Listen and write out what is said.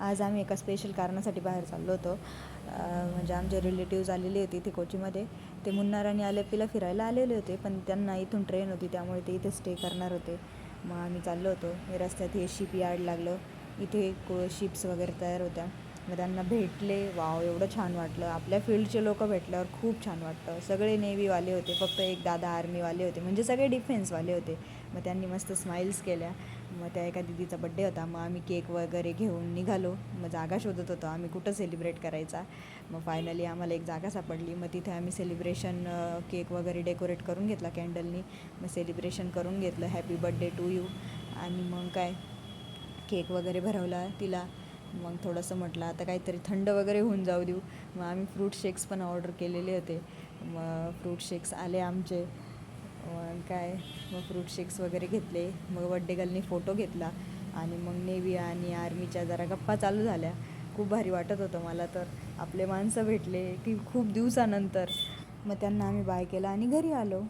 आज आम्ही एका स्पेशल कारणासाठी बाहेर चाललो होतो. म्हणजे आमचे रिलेटिव्ज आलेले होते इथे कोचीमध्ये. ते मुन्नार आणि आलेप्पीला फिरायला आलेले होते, पण त्यांना इथून ट्रेन होती त्यामुळे ते इथे स्टे करणार होते. मग आम्ही चाललो होतो. रस्त्यात हे शिप यार्ड लागलं, इथे शिप्स वगैरे तयार होत्या. मग त्यांना भेटले. वाव, एवढं छान वाटलं. आपल्या फील्डचे लोक भेटल्यावर खूप छान वाटतं. सगळे नेव्हीवाले होते, फक्त एक दादा आर्मीवाले होते, म्हणजे सगळे डिफेन्सवाले होते. मग त्यांनी मस्त स्माईल्स केल्या. मग त्या एका दीदीचा बड्डे होता, मग आम्ही केक वगैरे घेऊन निघालो. मग जागा शोधत होतो आम्ही कुठं सेलिब्रेट करायचा. मग फायनली आम्हाला एक जागा सापडली. मग तिथे आम्ही सेलिब्रेशन, केक वगैरे डेकोरेट करून घेतला कॅन्डलनी. मग सेलिब्रेशन करून घेतलं, हॅपी बड्डे टू यू. आणि मग काय, केक वगैरे भरवला तिला. मग थोडंसं म्हटलं आता काहीतरी थंड वगैरे होऊन जाऊ देऊ. मग आम्ही फ्रूट शेक्स पण ऑर्डर केलेले होते. मग फ्रूट शेक्स आले आमचे. मग काय, मग फ्रूट शेक्स वगैरे घेतले. मग बड्डे गर्लनी फोटो घेतला. आणि मग नेव्ही आणि आर्मीच्या जरा गप्पा चालू झाल्या. खूप भारी वाटत होतं मला तर. आपले माणसं भेटले की खूप दिवसानंतर. मग त्यांना आम्ही बाय केला आणि घरी आलो.